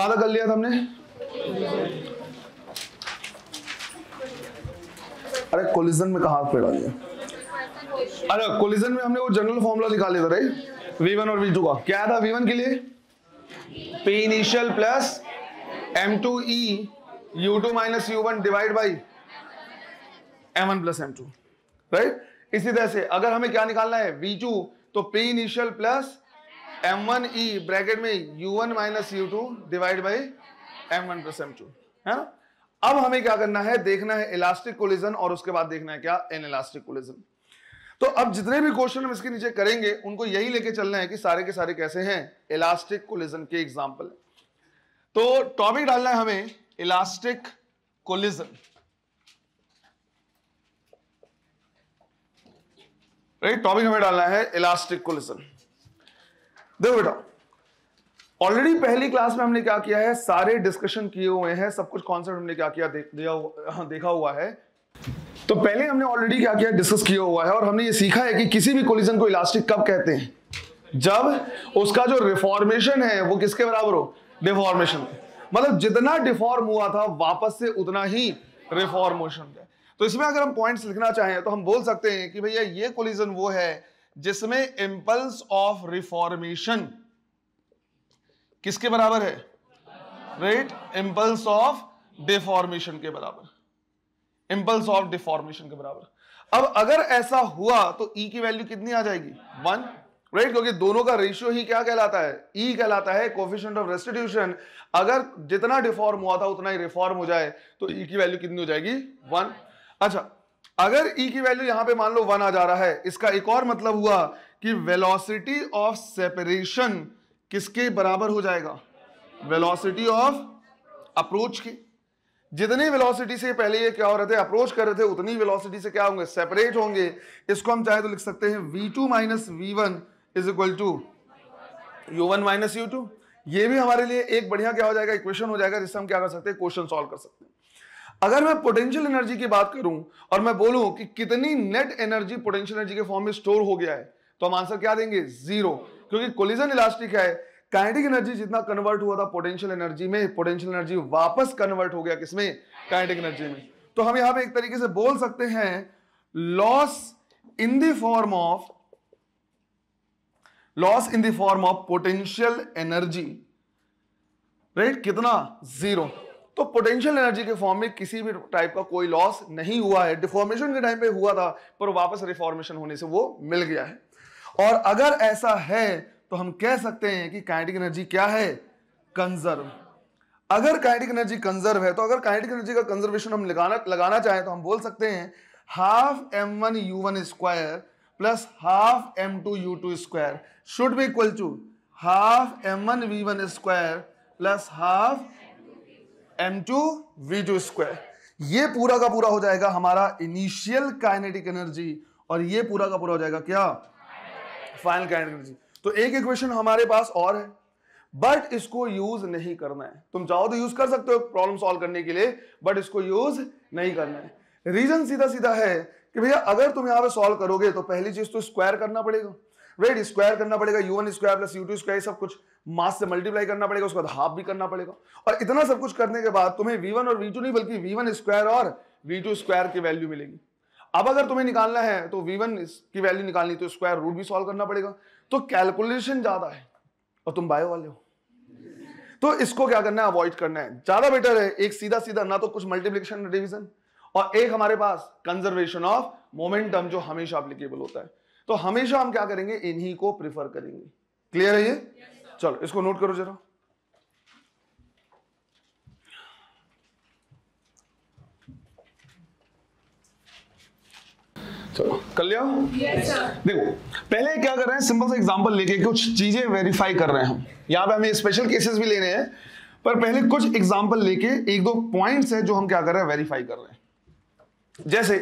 कहां तक कर लिया था हमने? अरे कोलिजन में कहां पे डाल दिया? अरे कोलिजन में हमने वो जनरल फॉर्मूला निकाले थे राइट, V1 और V2 का। क्या था V1 के लिए? P initial plus M2E U2 minus U1 divide by M1 plus M2 right. इसी तरह से अगर हमें क्या निकालना है V2, तो P initial plus M1E bracket में U1 minus U2 divide by M1 plus M2 है ना। अब हमें क्या करना है, देखना है इलास्टिक कोलिजन और उसके बाद देखना है क्या, इनइलास्टिक कोलिजन। तो अब जितने भी क्वेश्चन हम इसके नीचे करेंगे उनको यही लेके चलना है कि सारे के सारे कैसे हैं, इलास्टिक कोलिजन के एग्जांपल। तो टॉपिक डालना है हमें इलास्टिक कोलिजन राइट। टॉपिक हमें डालना है इलास्टिक कोलिजन। देखो बेटा, ऑलरेडी पहली क्लास में हमने क्या किया है, सारे डिस्कशन किए हुए हैं, सब कुछ कॉन्सेप्ट हमने क्या किया देखा हुआ है। तो पहले हमने ऑलरेडी क्या किया, डिस्कस किया हुआ है और हमने ये सीखा है कि किसी भी कोलिजन को इलास्टिक कब कहते हैं, जब उसका जो रिफॉर्मेशन है वो किसके बराबर हो, डिफॉर्मेशन। मतलब जितना डिफॉर्म हुआ था वापस से उतना ही रिफॉर्मेशन है। तो इसमें अगर हम पॉइंट्स लिखना चाहें तो हम बोल सकते हैं कि भैया ये कोलिजन वो है जिसमें इंपल्स ऑफ रिफॉर्मेशन किसके बराबर है, राइट, इंपल्स ऑफ डिफॉर्मेशन के बराबर, इंपल्स ऑफ डिफॉर्मेशन के बराबर। अब अगर ऐसा हुआ तो ई की वैल्यू कितनी आ जाएगी, 1 राइट, क्योंकि दोनों का रेशियो ही क्या कहलाता है, ई कहलाता है, कोएफिशिएंट ऑफ रेस्टिट्यूशन। अगर जितना डिफॉर्म हुआ था उतना ही रिफॉर्म हो जाए तो ई की वैल्यू कितनी हो जाएगी, 1। अच्छा, अगर ई की वैल्यू यहां पे मान लो 1 आ जा रहा है, इसका एक और मतलब हुआ कि वेलोसिटी ऑफ सेपरेशन किसके बराबर हो जाएगा, वेलोसिटी ऑफ अप्रोच की। जितनी वेलोसिटी से पहले ये क्या हो रहे थे, अप्रोच कर रहे थे, उतनी वेलोसिटी से क्या होंगे, सेपरेट होंगे। इसको हम चाहे तो लिख सकते हैं V2 minus V1 is equal to U1 minus U2। ये भी हमारे लिए एक बढ़िया क्या हो जाएगा, इक्वेशन हो जाएगा, जिससे हम क्या कर सकते हैं, क्वेश्चन सॉल्व कर सकते हैं। अगर मैं पोटेंशियल एनर्जी की बात करूं और मैं बोलूं कि कितनी नेट एनर्जी पोटेंशियल एनर्जी के फॉर्म में स्टोर हो गया है, तो हम आंसर क्या देंगे, 0, क्योंकि कोलिजन इलास्टिक है। काइनेटिक एनर्जी जितना कन्वर्ट हुआ था पोटेंशियल एनर्जी में, पोटेंशियल एनर्जी वापस कन्वर्ट हो गया किसमें, काइनेटिक एनर्जी में। तो हम यहां पे एक तरीके से बोल सकते हैं loss in the form of potential energy, right, कितना, 0। तो पोटेंशियल एनर्जी के फॉर्म में किसी भी टाइप का कोई लॉस नहीं हुआ है, डिफॉर्मेशन के टाइम पे हुआ था पर वापस रिफॉर्मेशन होने से वो मिल गया है। और अगर ऐसा है तो हम कह सकते हैं कि काइनेटिक एनर्जी क्या है, कंजर्व। अगर काइनेटिक एनर्जी कंजर्व है तो अगर काइनेटिक एनर्जी का कंजर्वेशन हम लगाना चाहें तो हम बोल सकते हैं half m1 u1 square plus half m2 u2 square should be equal to half m1 v1 square plus half m2 v2 square. ये पूरा का पूरा हो जाएगा हमारा इनिशियल काइनेटिक एनर्जी और ये पूरा का पूरा हो जाएगा क्या, फाइनल काइनेटिक एनर्जी। तो एक इक्वेशन हमारे पास और है, बट इसको यूज नहीं करना है। तुम चाहो तो यूज कर सकते हो प्रॉब्लम सॉल्व करने के लिए, बट इसको यूज नहीं करना है। रीजन सीधा सीधा है कि भैया अगर तुम यहां पे सॉल्व करोगे तो पहली चीज तो स्क्वायर करना पड़ेगा, राइट, स्क्वायर करना पड़ेगा, u1 square plus u2 square, सब कुछ मास से मल्टीप्लाई करना पड़ेगा, उसके बाद हाफ भी करना पड़ेगा। और इतना सब कुछ करने के बाद तुम्हें v1 और v2 नहीं बल्कि v1 स्क्वायर और v2 स्क्वायर की वैल्यू मिलेगी। अब अगर तुम्हें निकालना है तो v1 की वैल्यू निकालनी तो स्क्वायर रूट भी सॉल्व करना पड़ेगा, तो कैलकुलेशन ज्यादा है और तुम बायो वाले हो, तो इसको क्या करना है, अवॉइड करना है। ज्यादा बेटर है एक सीधा सीधा, ना तो कुछ मल्टीप्लिकेशन डिवीजन, और एक हमारे पास कंजर्वेशन ऑफ मोमेंटम जो हमेशा एप्लीकेबल होता है। तो हमेशा हम क्या करेंगे, इन्हीं को प्रिफर करेंगे। क्लियर है ये? चलो इसको नोट करो जरा। चलो कर लिया? देखो पहले क्या कर रहे हैं, सिंपल सा एग्जांपल लेके कुछ चीजें वेरीफाई कर रहे हैं हम। यहां पे हमें स्पेशल केसेस भी लेने हैं, पर पहले कुछ एग्जांपल लेके एक दो पॉइंट्स है जो हम क्या कर रहे हैं, वेरीफाई कर रहे हैं। जैसे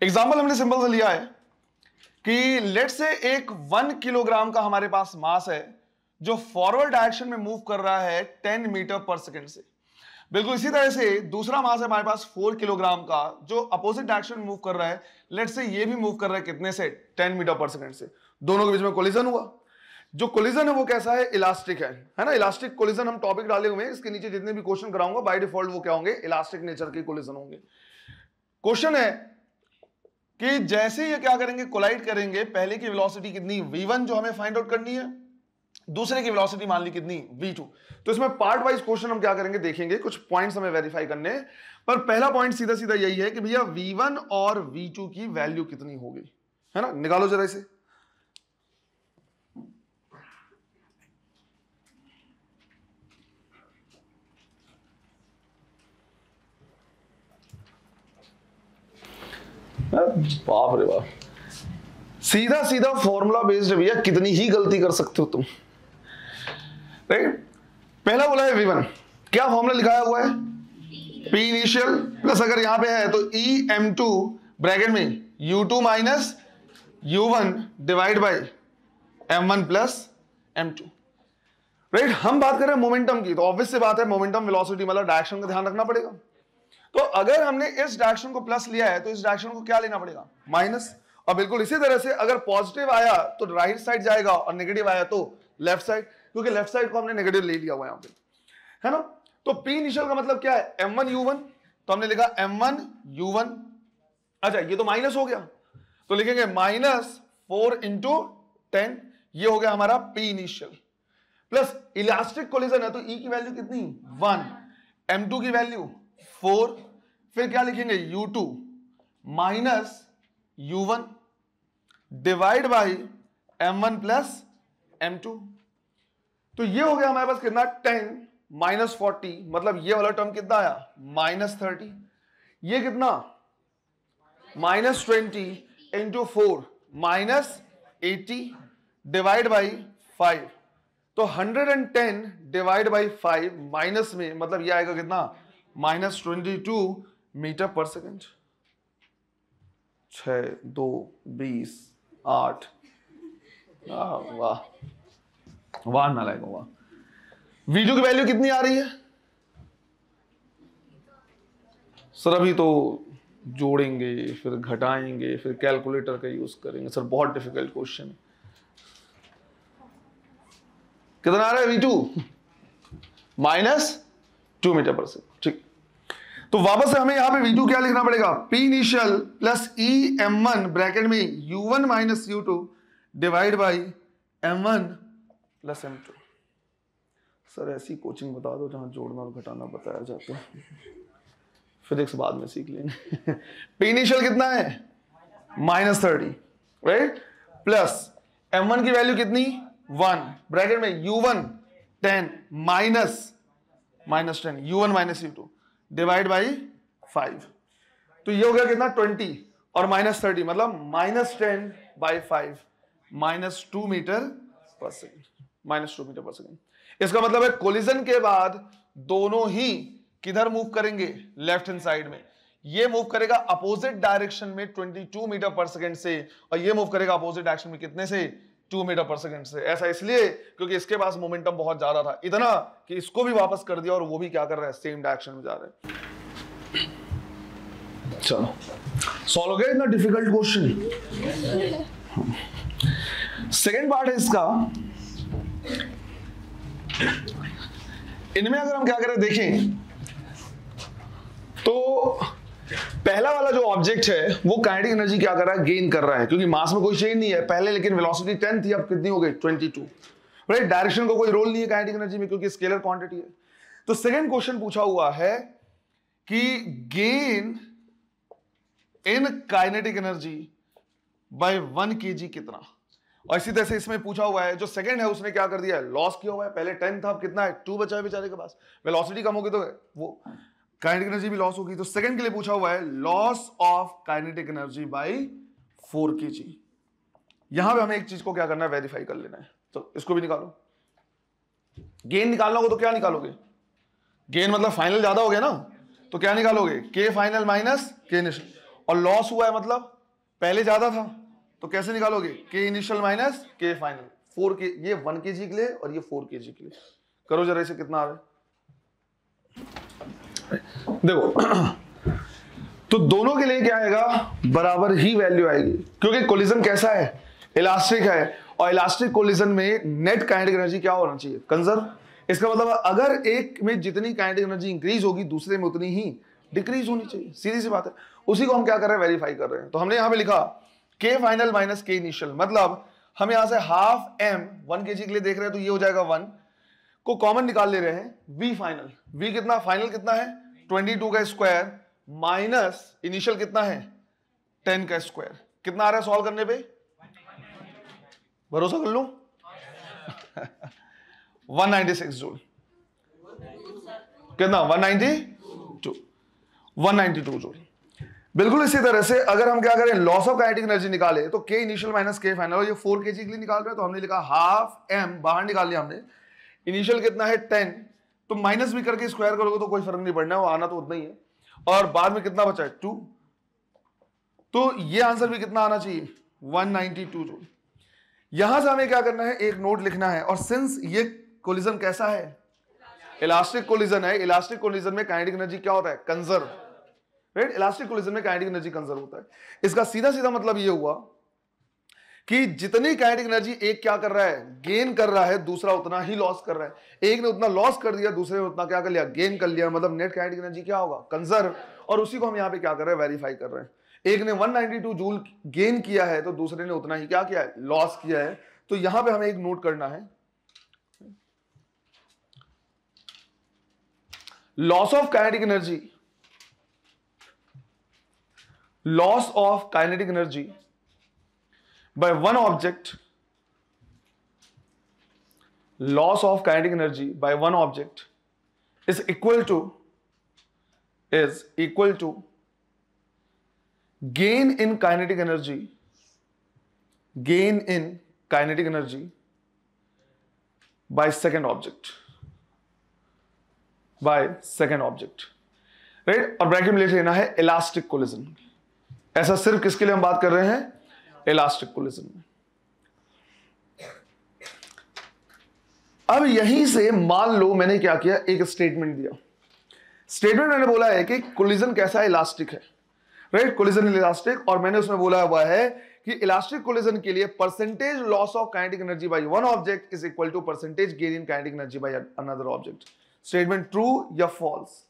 एग्जांपल हमने सिंपल सा लिया है कि लेट से एक 1 किलोग्राम का हमारे पास मास है जो फॉरवर्ड डायरेक्शन में मूव कर रहा है 10 मीटर पर सेकेंड से। बिल्कुल इसी तरह से दूसरा मास है हमारे पास 4 किलोग्राम का जो अपोजिट डायरेक्शन में मूव कर रहा है, लेट से ये भी मूव कर रहा है कितने से, 10 मीटर पर सेकेंड से। दोनों के बीच में कोलिजन हुआ। जो कोलिजन है वो कैसा है, इलास्टिक है ना। इलास्टिक कोलिजन हम टॉपिक डाले हुए हैं, इसके नीचे जितने भी क्वेश्चन कराऊंगा बाय डिफॉल्ट वो क्या होंगे, इलास्टिक नेचर के कोलिजन होंगे। क्वेश्चन है कि जैसे ये क्या करेंगे, कोलाइड करेंगे, पहले की वेलोसिटी कितनी v1 जो हमें फाइंड आउट करनी है, दूसरे की वेलोसिटी मान ली कितनी v2। तो इसमें पार्ट वाइज क्वेश्चन हम क्या करेंगे देखेंगे, कुछ पॉइंट्स हमें वेरीफाई करने। पर पहला पॉइंट सीधा सीधा यही है कि भैया v1 और v2 की वैल्यू कितनी होगी, है ना। निकालो जरा इसे। बाप रे बाप, सीधा सीधा फॉर्मूला बेस्ड है भैया, कितनी ही गलती कर सकते हो तुम, राइट। पहला बोला है v1, क्या फॉर्मूला लिखाया हुआ है, P इनिशियल प्लस, अगर यहां पे है तो E m2 ब्रैकेट में u2 minus u1 divide by m1 plus m2, right. हम बात कर रहे हैं मोमेंटम की, तो ऑब्वियस सी बात है मोमेंटम वेलोसिटी मतलब डायरेक्शन का ध्यान रखना पड़ेगा। तो अगर हमने इस डायरेक्शन को प्लस लिया है तो इस डायरेक्शन को क्या लेना पड़ेगा, माइनस। और बिल्कुल इसी तरह से अगर पॉजिटिव आया तो राइट साइड जाएगा और नेगेटिव आया तो लेफ्ट साइड, क्योंकि लेफ्ट साइड को हमने नेगेटिव ले लिया हुआ यहां पे, है ना। तो P इनिशियल का मतलब क्या है, m1 u1, तो हमने लिखा m1 u1। अच्छा ये तो माइनस हो गया, तो लिखेंगे माइनस 4 इंटू 10, ये हो गया हमारा P initial. Plus elastic collision है तो E की वैल्यू कितनी 1, m2 की वैल्यू 4, फिर क्या लिखेंगे u2 minus u1 divide by m1 plus m2। तो ये हो गया हमारे पास कितना 10 माइनस 40, मतलब ये वाला टर्म कितना आया माइनस 30, ये कितना minus 20 into 4 minus 80 divide by 5। तो 110 डिवाइड बाई 5 माइनस में मतलब ये आएगा कितना माइनस 22 मीटर पर सेकेंड। 6 2 20 8, वाह वाह ना लाएगा वाह। v2 की वैल्यू कितनी आ रही है सर, अभी तो जोड़ेंगे फिर घटाएंगे फिर कैलकुलेटर का यूज करेंगे सर, बहुत डिफिकल्ट क्वेश्चन है। कितना आ रहा है v2 माइनस 2 मीटर पर सेकेंड, ठीक। तो वापस से हमें यहां पे v2 क्या लिखना पड़ेगा, P initial plus E m1 bracket में u1 minus u2 divide by m1 plus m2। Sir ऐसी कोचिंग बता दो जहां जोड़ना और घटाना बताया जाता है, फिजिक्स बाद में सीख लेंगे। P इनिशियल कितना है माइनस 30, राइट, प्लस m1 की वैल्यू कितनी 1 ब्रैकेट में u1 10 minus 10 u1 minus u2 divide by 5। तो ये हो गया कितना 20 और माइनस 30 मतलब माइनस 10 बाई 5 माइनस 2 मीटर पर सेकेंड, माइनस 2 मीटर पर सेकेंड। इसका मतलब है कोलिजन के बाद दोनों ही किधर मूव करेंगे, लेफ्ट हैंड साइड में। ये मूव करेगा अपोजिट डायरेक्शन में 22 मीटर पर सेकेंड से, और ये मूव करेगा अपोजिट डायरेक्शन में कितने से 2 मीटर पर सेकेंड से। ऐसा इसलिए क्योंकि इसके पास मोमेंटम बहुत ज्यादा था, इतना कि इसको भी वापस कर दिया और वो भी क्या कर रहा है सेम डायरेक्शन में जा रहा है। चलो सॉल्व हो गया इतना डिफिकल्ट क्वेश्चन। सेकेंड पार्ट है इसका, इनमें अगर हम क्या करें देखें तो पहला वाला जो ऑब्जेक्ट है वो काइनेटिक एनर्जी क्या कर रहा है, गेन कर रहा है, क्योंकि मास में कोई चेंज नहीं है पहले, लेकिन वेलोसिटी 10 थी अब कितनी हो गई 22, राइट। डायरेक्शन का कोई रोल नहीं है काइनेटिक एनर्जी में क्योंकि स्केलर क्वांटिटी है। तो सेकंड क्वेश्चन पूछा हुआ है कि gain in kinetic energy bye 1 kg कितना, और इसी तरह से इसमें पूछा हुआ है जो सेकंड है उसने क्या कर दिया है, लॉस किया हुआ है। पहले 10 था अब कितना है 2 बचा है बेचारे के पास, वेलोसिटी कम होगी तो वो काइनेटिक एनर्जी भी लॉस होगी। तो सेकंड के लिए पूछा हुआ है loss of kinetic energy bye 4 kg। यहां पे हमें एक चीज को क्या करना है, वेरीफाई कर लेना है। तो इसको भी निकालो, गेन निकालना होगा तो क्या निकालोगे, गेन मतलब फाइनल ज्यादा हो गया ना, तो क्या निकालोगे के फाइनल माइनस के इनिशियल, और लॉस हुआ है मतलब पहले ज्यादा था तो कैसे निकालोगे के इनिशियल माइनस के फाइनल। 4 के ये 1 kg के लिए और ये 4 kg के लिए। करो जरा इसे कितना आ रहा है देखो। तो दोनों के लिए क्या आएगा, बराबर ही वैल्यू आएगी, क्योंकि कोलिजन कैसा है, इलास्टिक है, और इलास्टिक कोलिजन में नेट काइनेटिक एनर्जी क्या होना चाहिए, कंजर्व। इसका मतलब अगर एक में जितनी काइनेटिक एनर्जी इंक्रीज होगी दूसरे में उतनी ही डिक्रीज होनी चाहिए, सीधी सी बात है। उसी को हम क्या कर रहे हैं, वेरीफाई कर रहे हैं। तो हमने यहां पे लिखा के फाइनल माइनस के इनिशियल, मतलब हम यहां से हाफ एम 1 kg के लिए देख रहे हैं तो ये हो जाएगा 1 को कॉमन निकाल ले रहे हैं, वी फाइनल, वी कितना फाइनल कितना है 22 का स्क्वायर माइनस इनिशियल कितना है 10 का स्क्वायर, कितना आ रहा है सॉल्व करने पे, भरोसा कर लो 196 जूल, कितना 192 जूल। बिल्कुल इसी तरह से अगर हम क्या करें, लॉस ऑफ काइनेटिक एनर्जी निकाले तो के इनिशियल माइनस के फाइनल, ये 4 kg के लिए निकाल रहे हैं तो हमने लिखा हाफ एम, बाहर निकाल लिया हमने, इनिशियल कितना है 10, तो माइनस भी करके स्क्वायर करोगे तो कोई फर्क नहीं पड़ना है, वो आना तो उतना ही है, और बाद में कितना बचा है 2, तो ये आंसर भी कितना आना चाहिए 192 जूल। यहां से हमें क्या करना है, एक नोट लिखना है, और सिंस ये कोलिजन कैसा है, इलास्टिक कोलिजन है, इलास्टिक कोलिजन में काइनेटिक एनर्जी क्या होता है, कंजर्व, राइट। इलास्टिक कोलिजन में काइनेटिक एनर्जी कंजर्व होता है। इसका सीधा सीधा मतलब ये हुआ कि जितनी काइनेटिक एनर्जी एक क्या कर रहा है, गेन कर रहा है, दूसरा उतना ही लॉस कर रहा है। एक ने उतना लॉस कर दिया, दूसरे ने उतना क्या कर लिया, गेन कर लिया, मतलब नेट काइनेटिक एनर्जी क्या होगा, कंजर्व। और उसी को हम यहां पे क्या कर रहे हैं, वेरीफाई कर रहे हैं। एक ने 192 जूल गेन किया है तो दूसरे ने उतना ही क्या किया है, लॉस किया है। तो यहां पे हमें एक नोट करना है, loss of kinetic energy, loss of kinetic energy by one object, loss of kinetic energy by one object is equal to gain in kinetic energy, gain in kinetic energy by second object, right। और bracket में लिख लेना है elastic collision. ऐसा सिर्फ किसके लिए हम बात कर रहे हैं, इलास्टिक कोलिजन में। अब यहीं से मान लो मैंने क्या किया, एक स्टेटमेंट दिया। स्टेटमेंट मैंने बोला है कि कोलिजन कैसा इलास्टिक है, राइट, कोलिजन इलास्टिक, और मैंने उसमें बोला हुआ है कि इलास्टिक कोलिजन के लिए percentage loss of kinetic energy by one object is equal to percentage gain in kinetic energy by another object. Statement true या फॉल्स,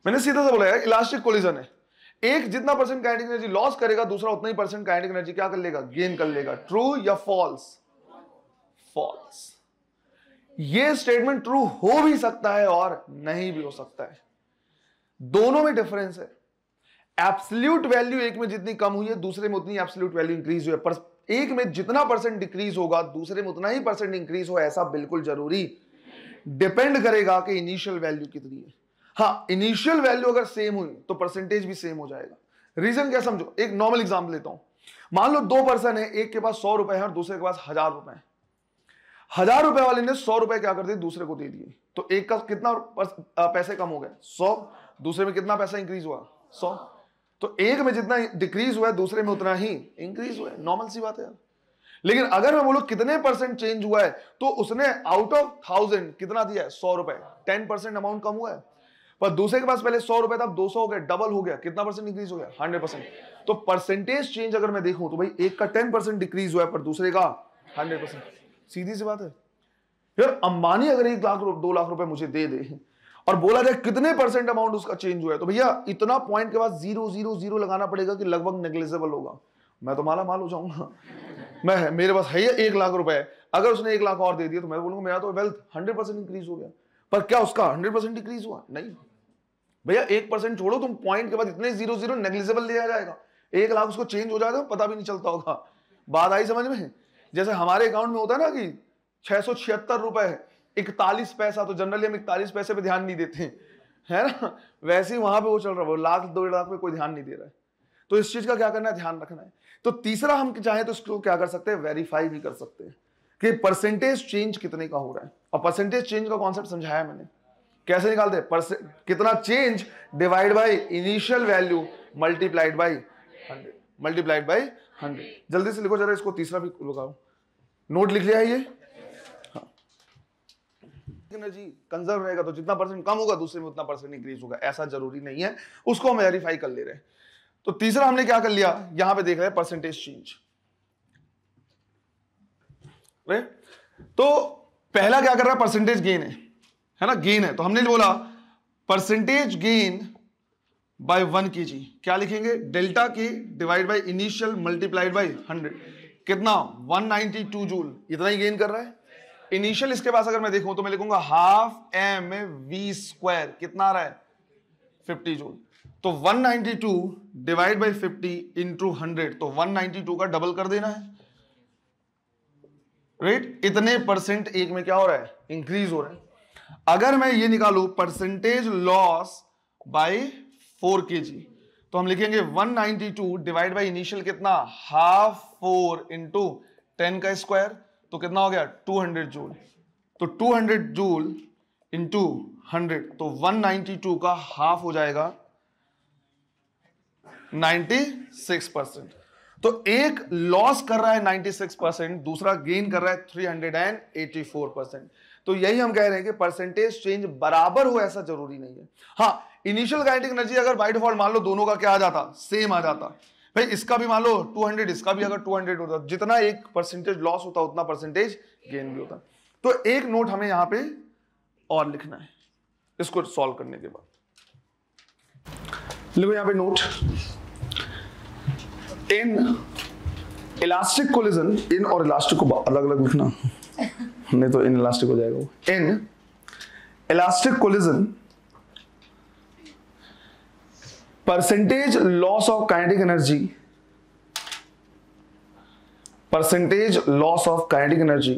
मैंने सीधा सा बोला है इलास्टिक कोलिजन है, एक जितना परसेंट काइनेटिक एनर्जी लॉस करेगा दूसरा उतना ही परसेंट काइनेटिक एनर्जी क्या कर लेगा, गेन कर लेगा। ट्रू या फॉल्स, फॉल्स। ये स्टेटमेंट ट्रू हो भी सकता है और नहीं भी हो सकता है, दोनों में डिफरेंस है। एब्सोल्यूट वैल्यू एक में जितनी कम हुई है दूसरे में उतनी एब्सोल्यूट वैल्यू इंक्रीज हुई है, पर एक में जितना परसेंट डिक्रीज होगा दूसरे में उतना ही परसेंट इंक्रीज हो, ऐसा बिल्कुल जरूरी डिपेंड करेगा कि इनिशियल वैल्यू कितनी है। हाँ, इनिशियल वैल्यू अगर सेम हुई तो परसेंटेज भी सेम हो जाएगा। रीजन क्या समझो, एक नॉर्मल एग्जांपल लेता हूं। मान लो दो पर्सन है, एक के पास 100 रुपए है और दूसरे के पास 1000 रुपए है। 1000 रुपए वाले ने 100 रुपए क्या कर दिए, दूसरे को दे दिए, तो एक का कितना पैसे कम हो गए 100, दूसरे में कितना पैसा इंक्रीज हुआ 100, तो एक में जितना डिक्रीज हुआ है दूसरे में उतना ही इंक्रीज हुआ है, नॉर्मल सी बात है यार। लेकिन अगर मैं बोलूं कितने परसेंट चेंज हुआ है, तो उसने आउट ऑफ 1000 कितना दिया है 100 रुपए, 10% अमाउंट कम हुआ है। पर दूसरे के पास पहले 100 रुपए था, 200 हो गया, डबल हो गया, कितना परसेंट इंक्रीज हो गया 100%। तो परसेंटेज चेंज अगर मैं देखूं तो भाई एक का 10% डिक्रीज हुआ है पर दूसरे का 100%, सीधी सी बात है यार। अंबानी अगर 1 लाख 2 लाख रुपए मुझे दे दे और बोला जाए कितने परसेंट अमाउंट उसका चेंज हुआ है, तो भैया इतना पॉइंट के बाद 000 लगाना पड़ेगा कि लगभग नेग्लिजिबल होगा, मैं तो माला माल हो जाऊंगा। मैं मेरे पास है 1 लाख रुपए, अगर उसने 1 लाख और दे दिया तो मैं बोलूंगा मेरा तो वेल्थ 100% इंक्रीज हो गया। पर क्या उसका 100% डिक्रीज हुआ, नहीं भैया। 1% छोड़ो तुम, पॉइंट के बाद इतने 0 नेग्लिजिबल लिया जाएगा, 1 लाख उसको चेंज हो जाएगा पता भी नहीं चलता होगा। बात आई समझ में? जैसे हमारे अकाउंट में होता है ना कि 676 रुपए 41 पैसा, तो जनरली हम 41 पैसे पे ध्यान नहीं देते है ना, वैसे ही वहां पे वो चल रहा है, वो लाख 2 लाख में कोई ध्यान नहीं दे रहा है। तो इस चीज का क्या करना है, ध्यान रखना है। तो तीसरा हम चाहे तो इसको क्या कर सकते हैं, वेरीफाई भी कर सकते हैं कि परसेंटेज चेंज कितने का हो रहा है। और परसेंटेज चेंज का कॉन्सेप्ट समझाया मैंने, कैसे निकालते हैं, कितना change divide by initial value multiplied by 100। जल्दी से लिखो जरा इसको, तीसरा भी लगाओ, नोट लिख लिया है ये। हाँ, एनर्जी कंजर्व रहेगा तो जितना परसेंट कम होगा दूसरे में उतना परसेंट इंक्रीज होगा, ऐसा जरूरी नहीं है, उसको हम वेरीफाई कर ले रहे हैं। तो तीसरा हमने क्या कर लिया, यहां पे देख रहे हैं परसेंटेज चेंज। राइट। तो पहला क्या कर रहा है, परसेंटेज गेन है ना, गेन है, तो हमने बोला परसेंटेज गेन बाय 1 kg, क्या लिखेंगे, डेल्टा के divide by initial multiplied by 100, कितना 192 जूल, इतना ही गेन कर रहा है। इनिशियल इसके पास अगर मैं देखूं तो मैं लिखूंगा हाफ एम वी स्क्वायर, कितना आ रहा है 50 जूल, तो 192 डिवाइड बाय 50 इंटू 100, तो 192 का डबल कर देना है, राइट। इतने परसेंट एक में क्या हो रहा है, इंक्रीज हो रहा है। अगर मैं ये निकालू परसेंटेज लॉस बाय 4 kg, तो हम लिखेंगे 192 डिवाइड बाय इनिशियल कितना, हाफ 4 इंटू 10 का स्क्वायर, तो कितना हो गया 200 जूल, तो 200 जूल इंटू 100, तो 192 का हाफ हो जाएगा 96%। तो एक लॉस कर रहा है 96%, दूसरा गेन कर रहा है 384%। तो यही हम कह रहे हैं कि परसेंटेज चेंज बराबर हो ऐसा जरूरी नहीं है। हाँ, इनिशियल काइनेटिक एनर्जी अगर बाय डिफॉल्ट मान लो दोनों का क्या आ जाता, सेम आ जाता, भाई इसका भी मान लो 200, इसका भी अगर 200 होता, जितना एक परसेंटेज लॉस होता उतना परसेंटेज गेन भी होता। तो एक नोट हमें यहां पे और लिखना है इसको सॉल्व करने के बाद, लिखो यहां पे नोट, इन इलास्टिक कोलिजन, इन और इलास्टिक को अलग अलग लिखना, नहीं तो इन इलास्टिक हो जाएगा वो। In elastic collision percentage loss of kinetic energy, percentage loss of kinetic energy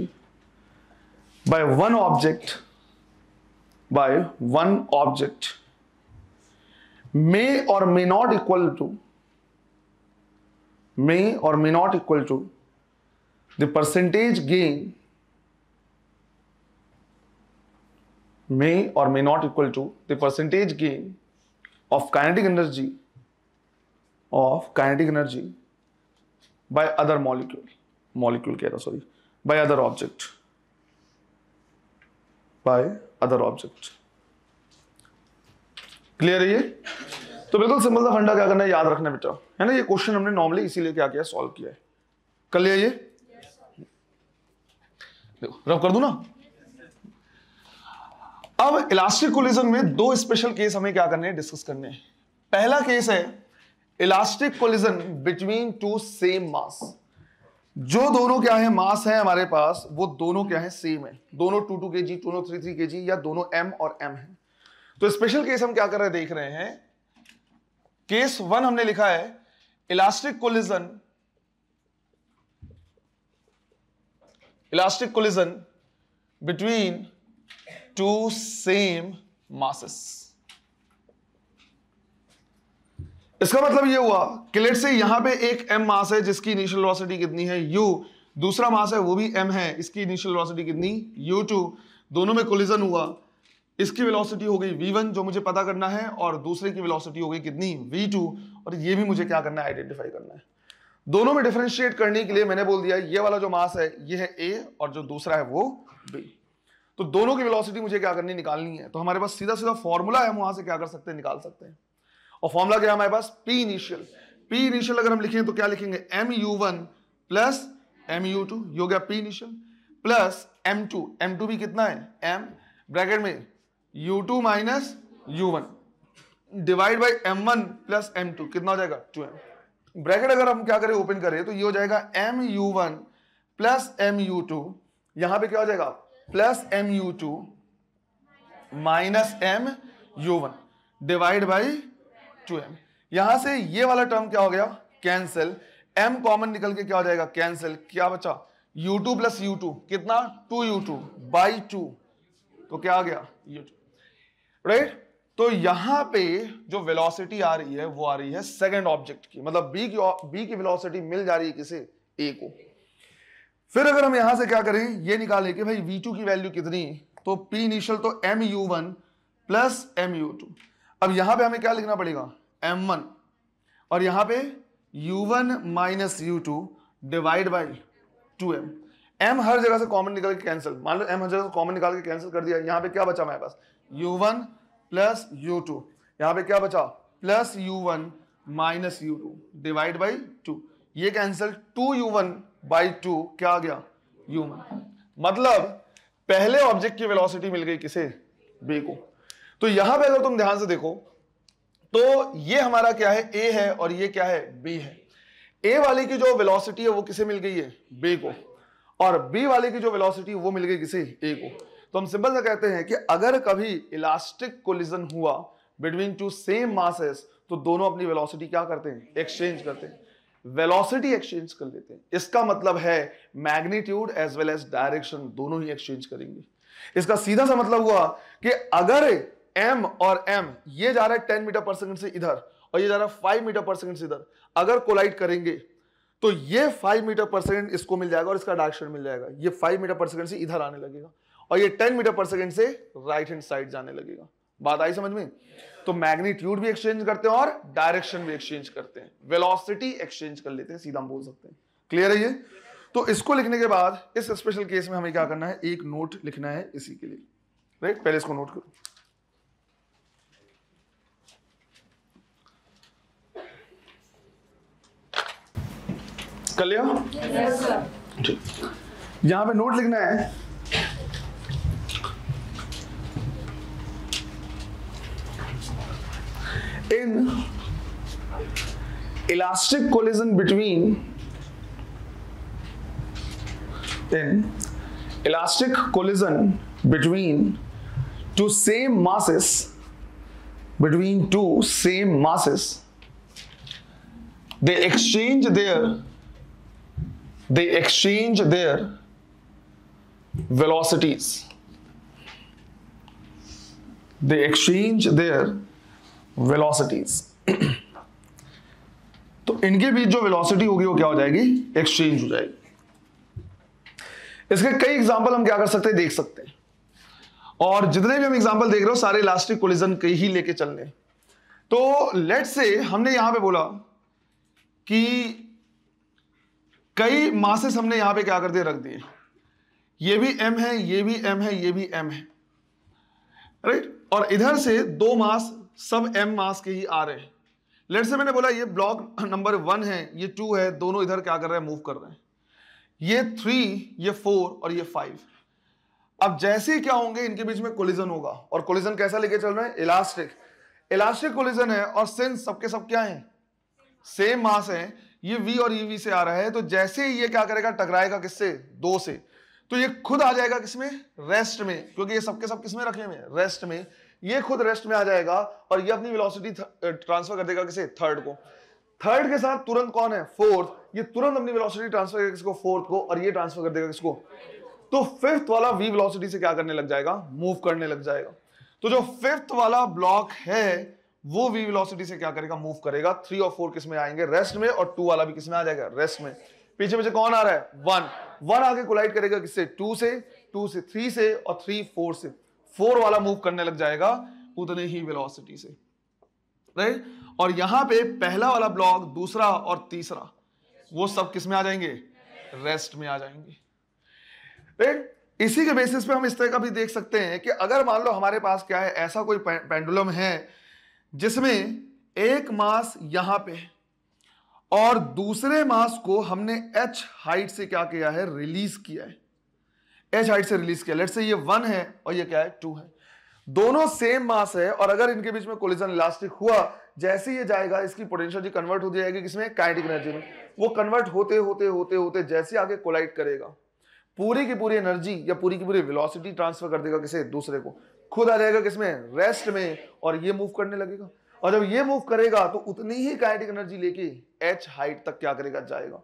by one object, bye one object may or may not equal to, may or may not equal to the percentage gain, may or may not equal to the percentage gain of kinetic energy, of kinetic energy by other molecule, molecule कह रहा sorry, by other object, by other object। Clear है ये? तो बिल्कुल simple सा फंडा क्या करना है, याद रखना बेटा, है ना। ये क्वेश्चन हमने नॉर्मली इसीलिए क्या किया, सॉल्व किया है। कर लिया ये? देखो रब कर दूं ना। अब इलास्टिक कोलिजन में दो स्पेशल केस हमें क्या करने हैं, डिस्कस करने हैं। पहला केस है elastic collision between two same mass, जो दोनों क्या है, मास है हमारे पास, वो दोनों क्या है, सेम है, दोनों 2 kg, दोनों 3 kg, या दोनों m और m है। तो स्पेशल केस हम क्या कर रहे हैं, देख रहे हैं। केस 1 हमने लिखा है elastic collision, elastic collision between two same masses. इसका मतलब ये हुआ कि लेट्स से यहां पे एक m मास है जिसकी इनिशियल वेलोसिटी कितनी है u, दूसरा मास है वो भी m है, इसकी इनिशियल वेलोसिटी कितनी u2, दोनों में कोलिजन हुआ, इसकी वेलोसिटी हो गई v1 जो मुझे पता करना है, और दूसरे की वेलोसिटी हो गई कितनी, v2, और ये भी मुझे क्या करना है, आइडेंटिफाई करना है। दोनों में डिफरेंशिएट करने के लिए मैंने बोल दिया ये वाला जो मास है ये है a और जो दूसरा है वो b। तो दोनों की वेलोसिटी मुझे क्या करनी, निकालनी है। तो हमारे पास सीधा सीधा फॉर्मूला है, हम वहां से क्या कर सकते हैं, निकाल सकते हैं। और फॉर्मूला क्या है हमारे पास, P इनिशियल। P इनिशियल अगर हम लिखें तो क्या लिखेंगे, mu1 प्लस mu2, ये हो गया P initial, plus m2, m2 भी कितना है m, ब्रैकेट में u2 minus u1 divide by m1 plus m2, कितना हो जाएगा 2m। ब्रैकेट अगर हम क्या करें, ओपन करें, तो ये हो जाएगा mu1 प्लस mu2, यहां पे क्या हो जाएगा, plus mu2 minus mu1 divide by 2m। यहां से ये वाला टर्म क्या हो गया, कैंसिल, m कॉमन निकल के क्या हो जाएगा, कैंसिल, क्या बचा u2 प्लस u2 कितना 2u2 बाई 2, तो क्या आ गया u2, राइट। तो यहां पे जो वेलोसिटी आ रही है वो आ रही है सेकंड ऑब्जेक्ट की, मतलब b की वेलोसिटी मिल जा रही है किसे, a को। फिर अगर हम यहां से क्या करें, ये निकालें कि भाई v2 की वैल्यू कितनी, तो p इनिशियल तो mu1 प्लस mu2। अब यहां पे हमें क्या लिखना पड़ेगा, m1, और यहां पे u1 minus u2 divide by 2m। m हर जगह से कॉमन निकल के कैंसिल, मान लो m हर जगह से कॉमन निकाल के कैंसिल कर दिया, यहां पे क्या बचा हमारे पास, u1 प्लस u2, यहां पे क्या बचा, plus u1 minus u2 divide by 2, ये कैंसिल, 2u1 बाई 2 क्या आ गया ह्यूमन। मतलब पहले ऑब्जेक्ट की वेलोसिटी मिल गई किसे? बी को। तो यहां पे अगर तुम ध्यान से देखो तो ये हमारा क्या है? ए है और ये क्या है? बी है। ए वाले की जो वेलोसिटी है वो किसे मिल गई है? बी को। और बी वाले की जो वेलोसिटी वो मिल गई किसे? ए को। तो हम सिंपल सा कहते हैं कि अगर कभी इलास्टिक कोलिजन हुआ बिटवीन टू सेम मासेस तो दोनों अपनी वेलोसिटी क्या करते हैं? एक्सचेंज करते हैं, वेलोसिटी एक्सचेंज कर लेते हैं। इसका मतलब है magnitude as well as direction दोनों ही एक्सचेंज करेंगे। इसका सीधा सा मतलब हुआ कि अगर m और m ये जा रहा है 10 मीटर पर सेकंड से इधर और ये जा रहा है 5 मीटर पर सेकंड से इधर, अगर कोलाइड करेंगे तो ये 5 मीटर पर सेकंड इसको मिल जाएगा और इसका डायरेक्शन मिल जाएगा। ये 5 मीटर पर सेकंड से इधर आने लगेगा और ये 10 मीटर पर सेकंड से राइट हैंड साइड जाने लगेगा। बात आई समझ में? तो मैग्नीट्यूड भी एक्सचेंज करते हैं और डायरेक्शन भी एक्सचेंज करते हैं, वेलोसिटी एक्सचेंज कर लेते हैं, सीधा हम बोल सकते हैं। क्लियर है ये? तो इसको लिखने के बाद इस स्पेशल केस में हमें क्या करना है? एक नोट लिखना है इसी के लिए, राइट? पहले इसको नोट करो। कर लिया? Yes sir. ठीक, यहां पे नोट लिखना है in elastic collision between two same masses, they exchange their velocities. तो इनके बीच जो वेलोसिटी होगी वो क्या हो जाएगी? एक्सचेंज हो जाएगी। इसके कई एग्जांपल हम क्या कर सकते हैं? देख सकते हैं। और जितने भी हम एग्जांपल देख रहे हो सारे इलास्टिक कोलिजन के ही लेके चलने। तो लेट्स से हमने यहां पे बोला कि कई मासेस हमने यहां पे क्या कर दिए? रख दिए। ये भी m है, ये भी m है, ये भी m है, राइट? और इधर से दो मास सब m मास के ही आ रहे हैं। लेट्स से मैंने बोला ये ब्लॉक नंबर 1 है, ये 2 है, दोनों इधर क्या कर रहे हैं? मूव कर रहे हैं। ये 3, ये 4 और ये 5। अब जैसे ही क्या होंगे? इनके बीच में कोलिजन होगा। और कोलिजन कैसा लेके चल रहे हैं? इलास्टिक कोलिजन है। और सिंस सबके सब क्या है? सेम मास है, ये v और ये v से आ रहा है, तो जैसे ही ये क्या करेगा? टकराएगा किससे? 2 से, तो ये खुद आ जाएगा किसमें? रेस्ट में, क्योंकि ये सबके सब किसमें रखे हुए हैं? रेस्ट में। ये खुद रेस्ट में आ जाएगा और ये अपनी वेलोसिटी ट्रांसफर कर देगा किसे? थर्ड को। थर्ड के साथ तुरंत कौन है? फोर्थ। ये तुरंत अपनी वेलोसिटी ट्रांसफर करेगा किसको? फोर्थ को। और ये ट्रांसफर कर देगा किसको? तो फिफ्थ वाला v वेलोसिटी से क्या करने लग जाएगा? मूव करने लग जाएगा। तो जो फिफ्थ वाला ब्लॉक है वो v वेलोसिटी से क्या करेगा? मूव करेगा। 3 और 4 किस में आएंगे? रेस्ट में। और 2 वाला भी किस में आ जाएगा? रेस्ट में। पीछे पीछे कौन आ रहा है? 1 आगे कोलाइड करेगा किससे? 2 से 3 से और 3 4 से। 4 वाला मूव करने लग जाएगा उतने ही वेलोसिटी से, राइट? और यहां पे पहला वाला ब्लॉक, दूसरा और तीसरा वो सब किस में आ जाएंगे? रेस्ट में आ जाएंगे, राइट? इसी के बेसिस पे हम इस तरह का भी देख सकते हैं कि अगर मान लो हमारे पास क्या है? ऐसा कोई पेंडुलम है जिसमें एक मास यहां पे और दूसरे मास को हमने h हाइट से क्या किया है? रिलीज किया है। h हाइट से रिलीज किया। लेट्स से ये 1 है और ये क्या है? 2 है। दोनों सेम मास है और अगर इनके बीच में कोलिजन इलास्टिक हुआ, जैसे ये जाएगा इसकी पोटेंशियल कन्वर्ट हो जाएगी किसमें? काइनेटिक एनर्जी में। वो कन्वर्ट होते होते होते होते जैसे आगे कोलाइड करेगा, पूरी की पूरी एनर्जी या पूरी की पूरी वेलोसिटी ट्रांसफर कर देगा किसे? दूसरे को। खुद आ जाएगा किसमें? रेस्ट में। और ये मूव करने लगेगा। और जब ये मूव करेगा तो उतनी ही काइनेटिक एनर्जी लेके h हाइट तक क्या करेगा? जाएगा।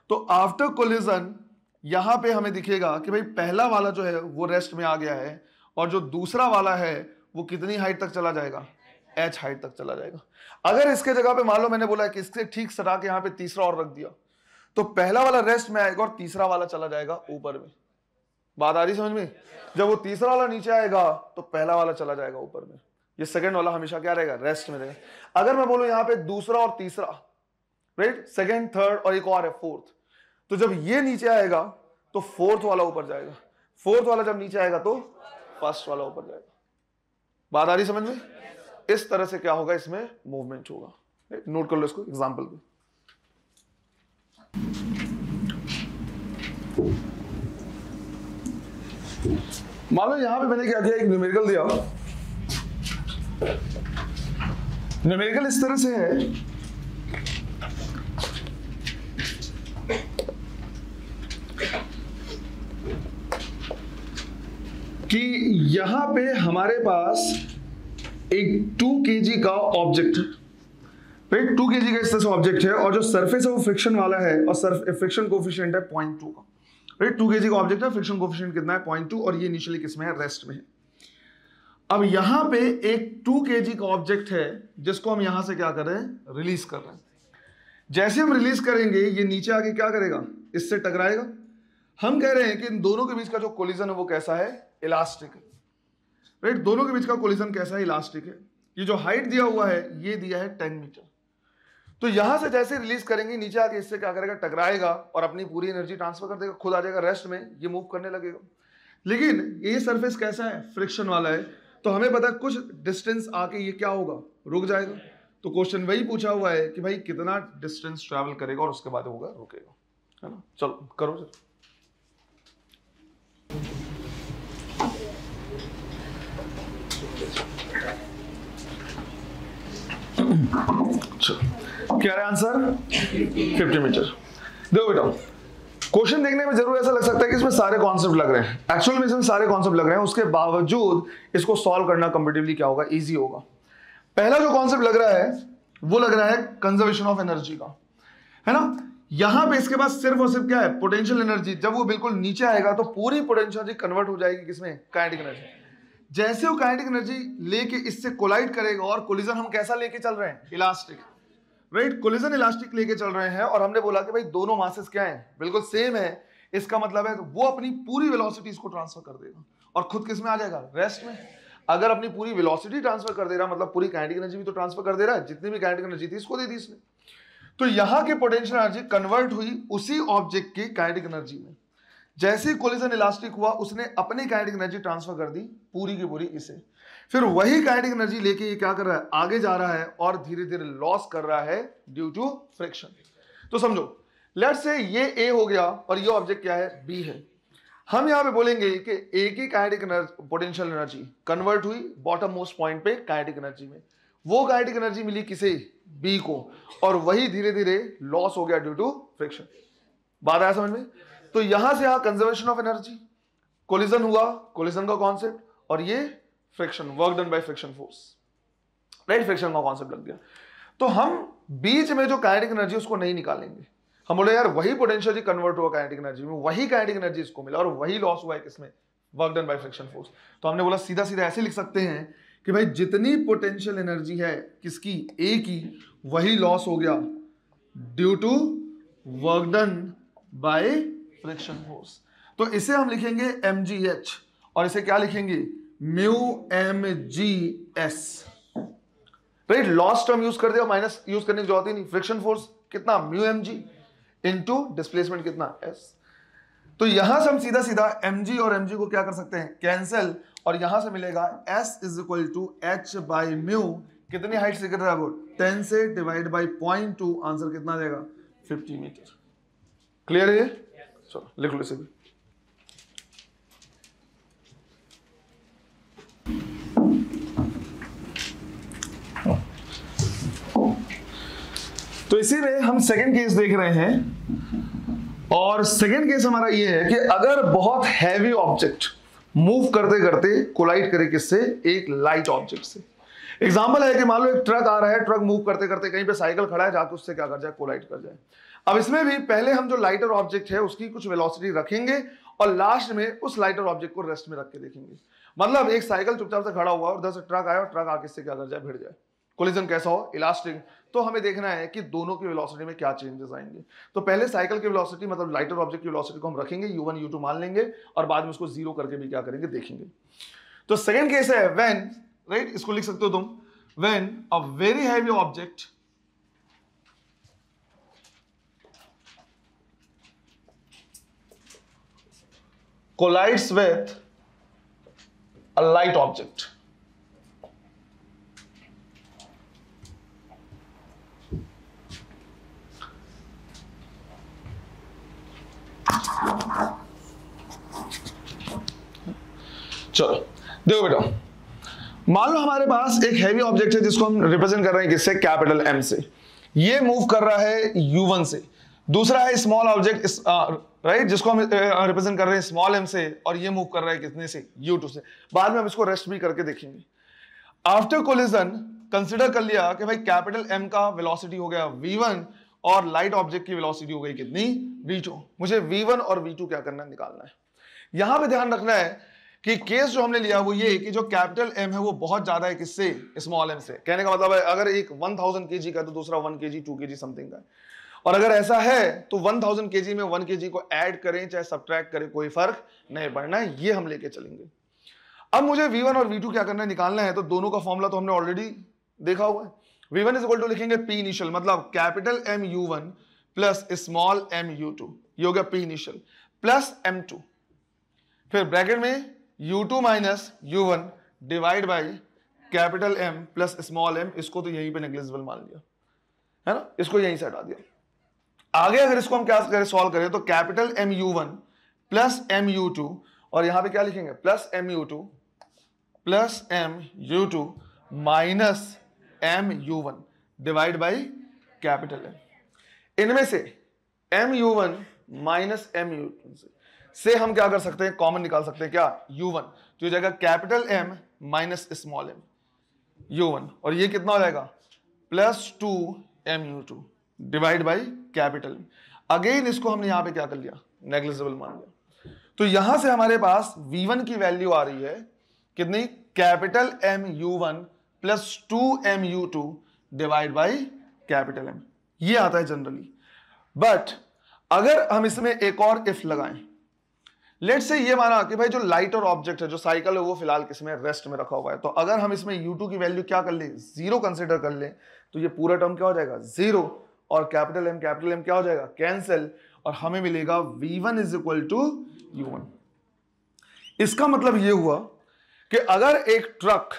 तो आफ्टर कोलिजन यहां पे हमें दिखेगा कि भाई पहला वाला जो है वो रेस्ट में आ गया है और जो दूसरा वाला है वो कितनी हाइट तक चला जाएगा? h हाइट तक चला जाएगा। अगर इसके जगह पे मान लो मैंने बोला है कि इससे ठीक सटा के यहां पे तीसरा और रख दिया, तो पहला वाला रेस्ट में आएगा और तीसरा वाला चला जाएगा ऊपर में। बात आ रही समझ में? जब वो तीसरा वाला नीचे आएगा तो पहला वाला चला जाएगा ऊपर में। ये सेकंड वाला हमेशा क्या रहेगा? रेस्ट में रहेगा। अगर मैं बोलूं यहां पे दूसरा और तीसरा, राइट? सेकंड, थर्ड और एक और है फोर्थ, तो जब ये नीचे आएगा तो फोर्थ वाला ऊपर जाएगा। फोर्थ वाला जब नीचे आएगा तो फर्स्ट वाला ऊपर जाएगा। बात आ रही समझ में? इस तरह से क्या होगा? इसमें मूवमेंट होगा। नोट कर लो इसको एग्जांपल पे। मान लो यहां पे मैंने क्या किया, एक न्यूमेरिकल दिया। न्यूमेरिकल इस तरह से है कि यहां पे हमारे पास एक 2 kg का ऑब्जेक्ट है, राइट। 2 kg का इस तरह से ऑब्जेक्ट है और जो सरफेस है वो फ्रिक्शन वाला है और फ्रिक्शन कोफिशिएंट है 0.2 का, राइट। 2 kg का ऑब्जेक्ट है, फ्रिक्शन कोफिशिएंट कितना है 0.2 और ये इनिशियली किसमें है, रेस्ट में है। अब यहां पे एक 2 kg का ऑब्जेक्ट है जिसको हम यहां से क्या कर रहे हैं, रिलीज कर रहे हैं। जैसे हम रिलीज करेंगे ये नीचे आके क्या करेगा, इससे टकराएगा। हम कह रहे हैं कि इन दोनों के बीच का जो कोलिजन है वो कैसा है, इलास्टिक है, राइट। दोनों के बीच का कोलिजन कैसा है, इलास्टिक है। ये जो हाइट दिया हुआ है ये दिया है 10 मीटर। तो यहां से जैसे रिलीज करेंगे नीचे आके इससे क्या करेगा, टकराएगा और अपनी पूरी एनर्जी ट्रांसफर कर देगा, खुद आ जाएगा रेस्ट में, ये मूव करने लगेगा। लेकिन ये सरफेस कैसा है, फ्रिक्शन वाला है, तो हमें पता है कुछ डिस्टेंस आके ये क्या होगा, रुक जाएगा। तो क्वेश्चन वही पूछा हुआ है कि भाई कितना डिस्टेंस ट्रैवल करेगा और उसके बाद होगा रुकेगा, है ना। चलो करो सर। क्या है आंसर, 50 मीटर। देखो बेटा, क्वेश्चन देखने में जरूर ऐसा लग सकता है कि इसमें सारे कॉन्सेप्ट लग रहे हैं, एक्चुअल में इसमें सारे कॉन्सेप्ट लग रहे हैं, उसके बावजूद इसको सॉल्व करना कंपैरेटिवली क्या होगा, इजी होगा। पहला जो कॉन्सेप्ट लग रहा है वो लग रहा है कंजर्वेशन ऑफ एनर्जी का, है ना। यहां पे इसके पास सिर्फ और सिर्फ क्या है, पोटेंशियल एनर्जी। जब वो बिल्कुल नीचे आएगा तो पूरी पोटेंशियल एनर्जी कन्वर्ट हो जाएगी किसमें, काइनेटिक एनर्जी। जैसे वो काइनेटिक एनर्जी लेके इससे कोलाइड करेगा, और कोलिजन हम कैसा लेके चल रहे हैं, इलास्टिक, राइट। कोलिजन इलास्टिक लेके चल रहे हैं और हमने बोला कि भाई दोनों मासेस क्या हैं, बिल्कुल सेम है। इसका मतलब है वो अपनी पूरी वेलोसिटी इसको ट्रांसफर कर देगा और खुद किस में आ जाएगा, रेस्ट में। अगर अपनी पूरी वेलोसिटी ट्रांसफर कर दे रहा मतलब पूरी काइनेटिक एनर्जी भी तो ट्रांसफर कर दे रहा है, जितनी भी काइनेटिक एनर्जी थी इसको दे दी इसने। तो यहां की पोटेंशियल एनर्जी कन्वर्ट हुई उसी ऑब्जेक्ट की काइनेटिक एनर्जी में। जैसे ही कोलिजन इलास्टिक हुआ उसने अपनी काइनेटिक एनर्जी ट्रांसफर कर दी पूरी की पूरी इसे। फिर वही काइनेटिक एनर्जी लेके ये क्या कर रहा है, आगे जा रहा है और धीरे धीरे लॉस कर रहा है ड्यू टू फ्रिक्शन। तो समझो, लेट्स से ये ए हो गया और ये ऑब्जेक्ट क्या है, बी है। हम यहां पे बोलेंगे कि ए की काइनेटिक पोटेंशियल एनर्जी कन्वर्ट हुई बॉटम मोस्ट पॉइंट पे काइनेटिक एनर्जी में। वो काइनेटिक एनर्जी मिली किसे, बी को, और वही धीरे धीरे लॉस हो गया ड्यू टू फ्रिक्शन। बात आया समझ में। तो यहां से यहां कंजर्वेशन ऑफ एनर्जी, कोलिजन हुआ, कोलिजन का कॉन्सेप्ट, और ये friction, work done by friction force, right. Friction का कॉन्सेप्ट लग गया। तो हम बीच में जो काइनेटिक एनर्जी उसको नहीं निकालेंगे। हम बोले यार वही पोटेंशियल कन्वर्ट हुआ काइनेटिक एनर्जी में, वही काइनेटिक एनर्जी इसको मिला और वही लॉस हुआ है किसमें, work done by friction force. तो हमने बोला सीधा सीधा ऐसे लिख सकते हैं कि भाई जितनी पोटेंशियल एनर्जी है किसकी, ए की, वही लॉस हो गया due to work done by friction force. तो इसे हम लिखेंगे mgh और इसे क्या लिखेंगे, mu mgs, right. Loss term use कर दिया, माइनस यूज करने की जरूरत ही नहीं। फ्रिक्शन फोर्स कितना, म्यू mg इनटू डिस्प्लेसमेंट कितना, s। तो यहां से हम सीधा सीधा mg और mg को क्या कर सकते हैं, कैंसिल, और यहां से मिलेगा s is equal to h by mu. कितनी हाइट से कर रहा है वो, 10 से डिवाइड बाई 0.2, आंसर कितना देगा, 50 मीटर। क्लियर है ये, चलो लिख लो इसे भी। तो इसी में हम सेकंड केस देख रहे हैं, और सेकंड केस हमारा ये है कि अगर बहुत हैवी ऑब्जेक्ट मूव करते करते कोलाइड करे किससे, एक लाइट ऑब्जेक्ट से। एग्जांपल है कि मान लो एक ट्रक आ रहा है, ट्रक मूव करते करते कहीं पे साइकिल खड़ा है, जाके उससे क्या कर जाए, कोलाइड कर जाए। अब इसमें भी पहले हम जो लाइटर ऑब्जेक्ट है उसकी कुछ वेलोसिटी रखेंगे और लास्ट में उस लाइटर ऑब्जेक्ट को रेस्ट में रख के देखेंगे। मतलब एक साइकिल चुपचाप से खड़ा हुआ और उधर से ट्रक आया और ट्रक आके इससे क्या कर जाए, भिड़ जाए। कोलिजन कैसा हो, इलास्टिक। तो हमें देखना है कि दोनों की वेलोसिटी में क्या चेंजेस आएंगे। तो पहले साइकिल की वेलोसिटी मतलब लाइटर ऑब्जेक्ट की वेलोसिटी को हम रखेंगे, u1 u2 मान लेंगे, और बाद में उसको जीरो करके भी क्या करेंगे, देखेंगे। तो सेकंड केस है व्हेन, राइट, इसको लिख सकते हो तुम, when a very heavy object collides with a light object. चलो देखो बेटा, मान लो हमारे पास एक हैवी ऑब्जेक्ट है जिसको हम रिप्रेजेंट कर रहे हैं किससे, कैपिटल एम से। ये मूव कर रहा है U1 से। दूसरा है स्मॉल ऑब्जेक्ट राइट, जिसको हम रिप्रेजेंट कर रहे हैं स्मॉल m से, और ये मूव कर रहा है कितने से, U2 से। बाद में हम इसको रेस्ट भी करके देखेंगे। आफ्टर कोलिजन कंसिडर कर लिया कि भाई कैपिटल M का वेलोसिटी हो गया V1 और लाइट ऑब्जेक्ट की वेलोसिटी हो गई कितनी, V2। मुझे V1 और V2 क्या करना है, निकालना है। यहां पे ध्यान रखना है कि केस जो हमने लिया वो ये कि जो कैपिटल M है वो बहुत ज्यादा है किससे, स्मॉल m से। कहने का मतलब है अगर एक 1000 kg का तो दूसरा 1 kg 2 kg समथिंग का, और अगर ऐसा है तो 1000 kg में 1 kg को ऐड करें चाहे सब्ट्रैक्ट करें कोई फर्क नहीं पड़ना है, ये हम लेके चलेंगे। अब मुझे V1 और V2 क्या करना है, निकालना है। तो दोनों का फॉर्मूला तो हमने ऑलरेडी देखा हुआ है। V1 इज इक्वल टू लिखेंगे P इनिशियल, मतलब capital M U1 plus small m U2, ये हो गया P इनिशियल प्लस M2, फिर ब्रैकेट में U2 minus U1 divide by capital M plus small m। इसको तो यहीं पे नेग्लिजिबल मान लिया है ना, इसको यहीं से हटा दिया। आगे अगर इसको हम क्या करें, सॉल्व करें, तो capital M U1 plus M U2, और यहां पे क्या लिखेंगे, plus M U2 plus M U2 minus M U1 divide by capital M। इनमें से M U1 minus M U2 से हम क्या कर सकते हैं, कॉमन निकाल सकते हैं क्या, U1, तो ये जाएगा capital M minus small m U1, और ये कितना हो जाएगा, plus 2 M U2 divide by capital M। Again इसको हमने यहां पे क्या कर लिया, नेग्लिजिबल मान लिया। तो यहां से हमारे पास V1 की वैल्यू आ रही है कितनी, capital M U1 plus 2 M U2 divide by capital M, ये आता है जनरली। बट अगर हम इसमें एक और इफ लगाएं, लेट्स से ये माना कि भाई जो लाइटर ऑब्जेक्ट है, जो साइकिल है, वो फिलहाल किसमें, रेस्ट में रखा हुआ है। तो अगर हम इसमें U2 की वैल्यू क्या कर ले, 0 कंसिडर कर ले, तो ये पूरा टर्म क्या हो जाएगा, 0, और कैपिटल M क्या हो जाएगा, कैंसिल, और हमें मिलेगा V1 is equal to U1। इसका मतलब ये हुआ कि अगर एक ट्रक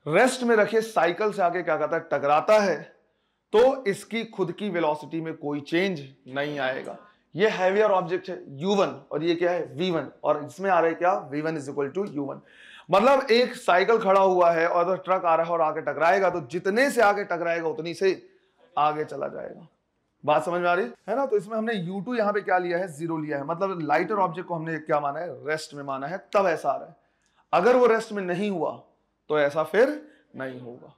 रेस्ट में रखे साइकिल से आके क्या करता है, टकराता है, तो इसकी खुद की वेलोसिटी में कोई चेंज नहीं आएगा। ये हैवियर ऑब्जेक्ट है U1 और ये क्या है, V1, और इसमें आ रहा है क्या, V1 is equal to U1। मतलब एक साइकिल खड़ा हुआ है और ट्रक आ रहा है और आके टकराएगा, तो जितने से आगे टकराएगा उतनी से आगे चला जाएगा। बात समझ में आ रही है ना। तो इसमें हमने U2 यहां पे क्या लिया है, 0 लिया है, मतलब लाइटर ऑब्जेक्ट को हमने क्या माना है, रेस्ट में माना है, तब ऐसा आ रहा है। अगर वो रेस्ट में नहीं हुआ तो ऐसा फिर नहीं होगा।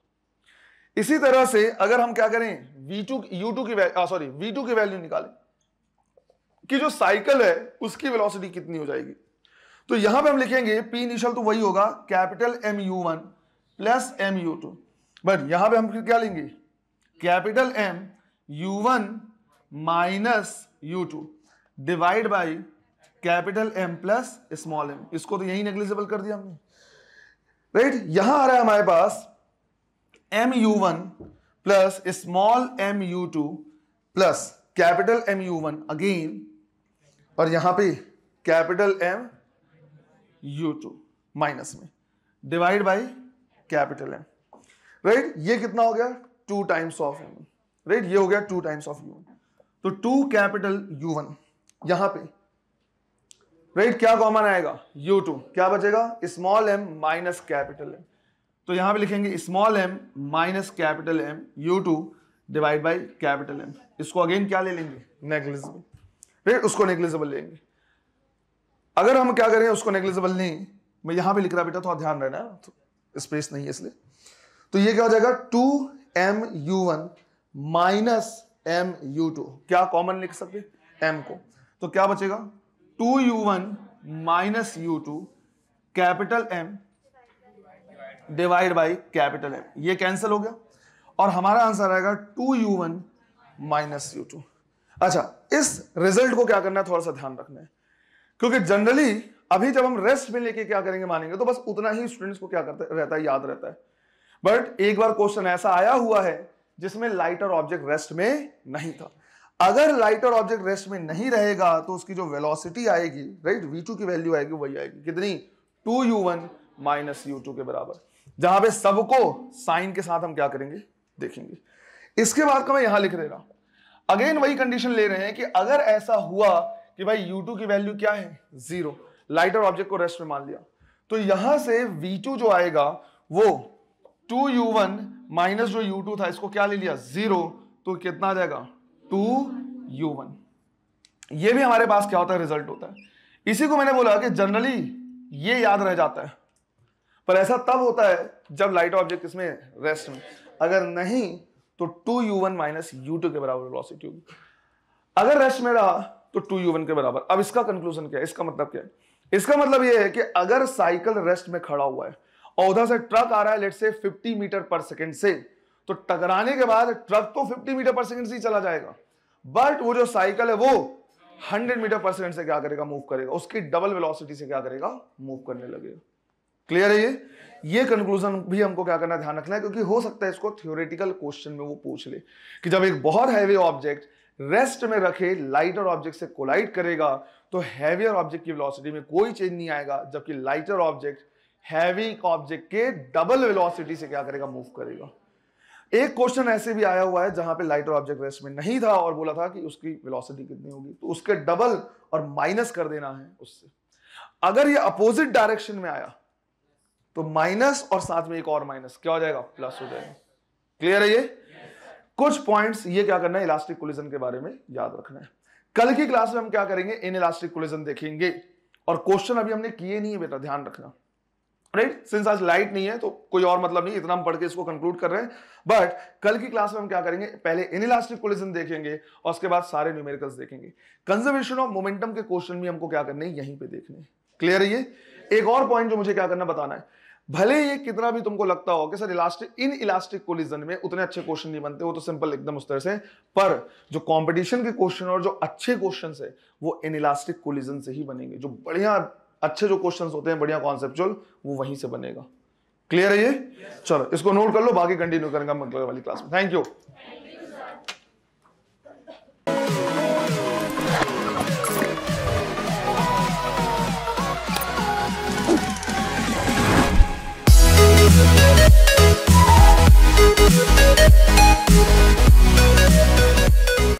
इसी तरह से अगर हम क्या करें, V2 की वैल्यू निकालें कि जो साइकिल है उसकी वेलोसिटी कितनी हो जाएगी, तो यहां पे हम लिखेंगे P इनिशियल, तो वही होगा capital M U1 plus M U2, but यहां पे हम फिर क्या लेंगे, capital M U1 minus U2 divide by capital M plus small m। इसको तो यही नेग्लिजिबल कर दिया हमने, राइट। यहां आ रहा है हमारे पास M U1 plus small m U2 plus capital M U1 again, और यहां पे कैपिटल M U2 माइनस में divide by capital M, right. ये कितना हो गया, 2 टाइम्स ऑफ U1, राइट, ये हो गया 2 टाइम्स ऑफ U1। तो 2 कैपिटल U1 यहां पे, राइट, क्या कॉमन आएगा, U2, क्या बचेगा, small m minus capital M। तो यहां पे लिखेंगे small m minus capital M U2 divide by capital M। इसको अगेन क्या ले लेंगे, नेग्लिजिबल, राइट, उसको नेग्लिजिबल लेंगे। अगर हम क्या करें, उसको नेग्लिजिबल नहीं, मैं यहां पे लिख रहा बेटा, थोड़ा ध्यान रहना है, तो स्पेस नहीं है इसलिए। तो ये क्या हो जाएगा, 2M U1 minus M U2, क्या कॉमन लिख सकते M को, तो क्या बचेगा, 2U1 minus U2 capital M divide by capital M, ये कैंसिल हो गया, और हमारा आंसर आएगा 2U1 माइनस U2। अच्छा, इस रिजल्ट को क्या करना है, थोड़ा सा ध्यान रखना है, क्योंकि जनरली अभी जब हम रेस्ट में लेके क्या करेंगे, मानेंगे, तो बस उतना ही स्टूडेंट्स को क्या करते रहता है, याद रहता है। बट एक बार क्वेश्चन ऐसा आया हुआ है जिसमें लाइटर ऑब्जेक्ट रेस्ट में नहीं था। अगर लाइटर ऑब्जेक्ट रेस्ट में नहीं रहेगा तो उसकी जो वेलोसिटी आएगी, राइट, V2 की वैल्यू आएगी, वही आएगी कितनी, 2U1 माइनस U2 के बराबर, जहां पे सबको साइन के साथ हम क्या करेंगे, देखेंगे। इसके बाद का मैं यहां लिख देगा, अगेन वही कंडीशन ले रहे हैं कि अगर ऐसा हुआ कि भाई U2 की वैल्यू क्या है, 0, लाइटर ऑब्जेक्ट को रेस्ट में मान लिया, तो यहां से V2 जो आएगा वो 2u1 माइनस जो u2 था इसको क्या ले लिया 0, तो कितना आ जाएगा 2u1। ये भी हमारे पास क्या होता है रिजल्ट होता है। इसी को मैंने बोला कि जनरली ये याद रह जाता है, पर ऐसा तब होता है जब लाइटर ऑब्जेक्ट इसमें रेस्ट में, अगर नहीं तो 2u1 माइनस u2 के बराबर वेलोसिटी होगी, अगर रेस्ट में रहा तो 2u1 के बराबर। अब इसका कंक्लूजन क्या है, इसका मतलब क्या है, इसका मतलब यह है कि अगर साइकिल रेस्ट में खड़ा हुआ है और उधर से ट्रक आ रहा है लेट्स से 50 मीटर पर सेकंड से, तो टकराने के बाद ट्रक तो 50 मीटर पर सेकंड से ही चला जाएगा, बट वो जो साइकिल है वो 100 मीटर पर सेकंड से क्या करेगा, मूव करेगा, उसकी डबल वेलोसिटी से क्या करेगा, मूव करने लगेगा। क्लियर है ये कंक्लूजन भी हमको क्या करना, ध्यान रखना है, क्योंकि हो सकता है इसको थ्योरेटिकल क्वेश्चन में वो पूछ ले कि जब एक बहुत हैवी ऑब्जेक्ट रेस्ट में रखे लाइटर ऑब्जेक्ट से कोलाइड करेगा तो हैवियर ऑब्जेक्ट की वेलोसिटी में कोई चेंज नहीं आएगा, जबकि लाइटर ऑब्जेक्ट हैवी ऑब्जेक्ट के डबल वेलोसिटी से क्या करेगा, मूव करेगा। एक क्वेश्चन ऐसे भी आया हुआ है जहां पे लाइटर ऑब्जेक्ट रेस्ट में नहीं था और बोला था कि उसकी वेलोसिटी कितनी होगी, तो उसके डबल और माइनस कर देना है उससे। अगर ये अपोजिट डायरेक्शन में आया तो माइनस और साथ में एक और माइनस क्या हो जाएगा, प्लस हो जाएगा। क्लियर है ये कुछ पॉइंट्स, ये क्या करना है, इलास्टिक कोलिजन के बारे में याद रखना है। कल की क्लास में हम क्या करेंगे, इन इलास्टिक कोलिजन देखेंगे, और क्वेश्चन अभी हमने किए नहीं है बेटा, ध्यान रखना, राइट। सिंस आज लाइट नहीं है तो कोई और मतलब नहीं, इतना हम पढ़ के इसको कंक्लूड कर रहे हैं, बट कल की क्लास में हम क्या करेंगे, पहले इनइलास्टिक कोलिजन देखेंगे और उसके बाद सारे न्यूमेरिकल्स देखेंगे। कंजर्वेशन ऑफ मोमेंटम के क्वेश्चन भी हमको क्या करने हैं, यहीं पे देखने हैं। क्लियर है ये। एक और पॉइंट जो मुझे क्या करना बताना है, भले ये कितना भी तुमको लगता हो कि सर इन इलास्टिक कोलिजन में उतने अच्छे क्वेश्चन नहीं बनते, वो तो सिंपल एकदम उस तरह से, पर जो कंपटीशन के क्वेश्चन और जो अच्छे क्वेश्चन है वो इन इलास्टिक कोलिजन से ही बनेंगे। जो बढ़िया अच्छे जो क्वेश्चंस होते हैं, बढ़िया कॉन्सेप्चुअल, वो वहीं से बनेगा। क्लियर है ये। चलो इसको नोट कर लो, बाकी कंटिन्यू करेंगे हम अगले वाली क्लास में। Thank you.